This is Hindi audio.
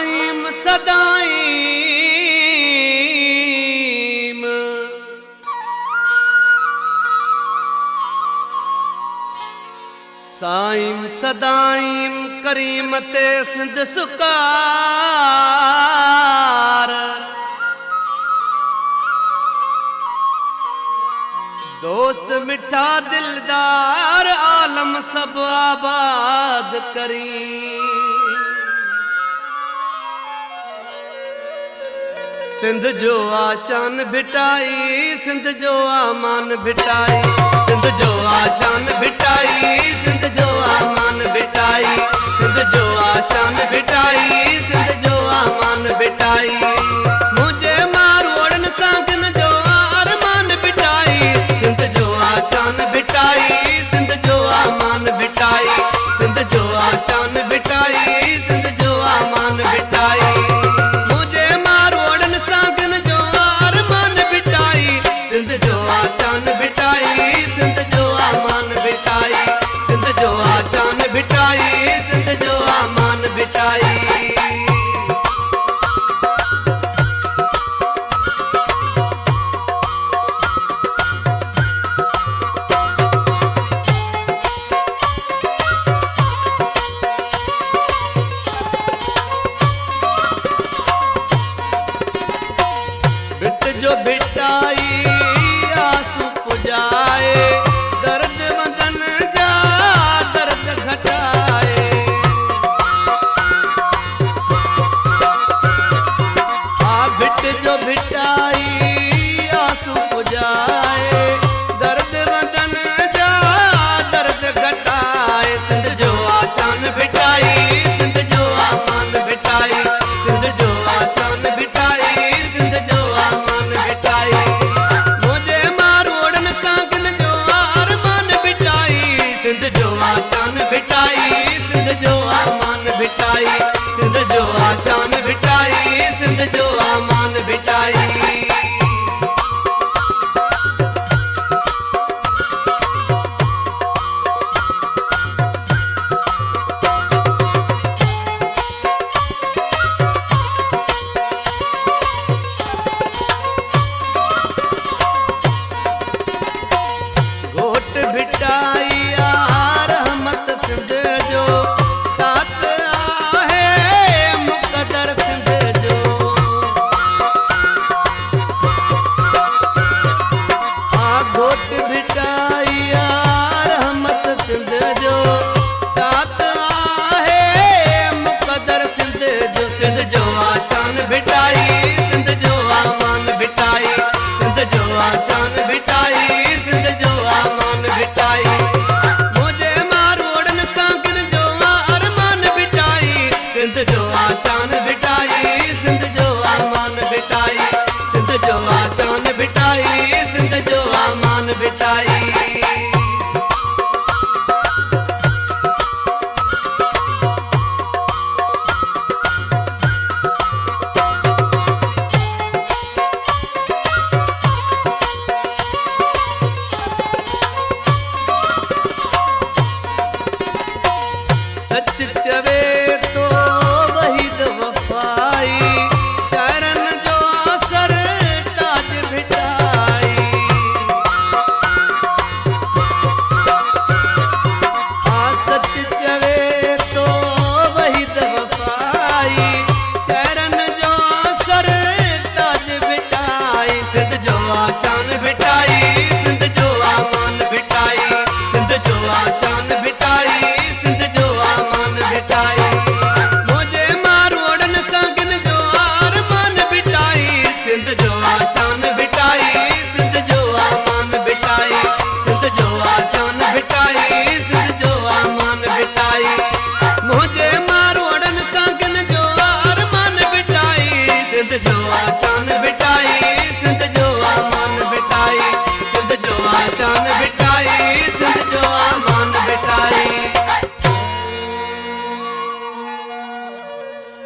साईं सदाईं साईं सदाईं करीम ते सिंध सुकार दोस्त मिठा दिलदार आलम सब आबाद करी सिंध जो आशान भिटाई सिंध जो आमान भिटाई सिंध जो आशान भिटाई सिंध जो आमान भिटाई सिंध जो आशान भिटाई सिंध जो आमान भिटाई मुझे मारोड़न सांगन जो आरमान भिटाई सिंध जो आशान भिटाई सिंध जो आमान भिटाई सिंध जो आशान भिटाई सिंध जो आमान भिटाई सिंध जो आशान भिटाई सिंध जो आमान भिटाई सिंध जो आशान भिटाई सिंध जो आमान भिटाई बिट जो भिटाई आंसू पुजाए दर्द वदन जा दर्द घटाए आ बिट जो भिटाई आंसू पुजाए दर्द वदन जा दर्द घटाए सिंध जो आशान भिटाई सिंध जो आमान भिटाई सिंध जो आशान भिटाई सिंध जो आमान भिटाई मुझे मारोड़न सांगन जो आरमान भिटाई सिंध जो आशान भिटाई सिंध जो आमान भिटाई सिंध जो आशान भिटाई सिंध जो आमान भिटाई भिटाई रहमत सिंध जो तात आहे मुक़दर सिंध जो घोट भिटाई रहमत सिंध जो तात आहे मुक़दर सिंध जो सिंध जो आशान भिटाई सिंध जो आमान भिटाई सिंध जो आशान भिटाई सिंध जो आमान भिटाई मुझे मारोड़न सांगन जो आरमान भिटाई सिंध जो आशान भिटाई सिंध जो आमान भिटाई सिंध जो आशान भिटाई सिंध जो आमान भिटाई सच चवे तो वही वफाई शरण जो सर ताज भिटाई सच चवे तो वही वफाई शरण जो सर ताज भिटाई सिंध जो आशान भिटाई सिंध जो आमान भिटाई सिंध जो आशान भिटाई सिंध जो आमान भिटाई मुझे मारोड़न सांगन जो आरमान भिटाई सिंध जो आशान भिटाई सिंध जो आमान भिटाई सिंध जो आशान भिटाई सिंध जो आमान भिटाई मुझे मारोड़न सांगन जो आरमान भिटाई सिंध जो आशान भिटाई सिंध जो आमान भिटाई सिंध जो आशान भिटाई सिंध जो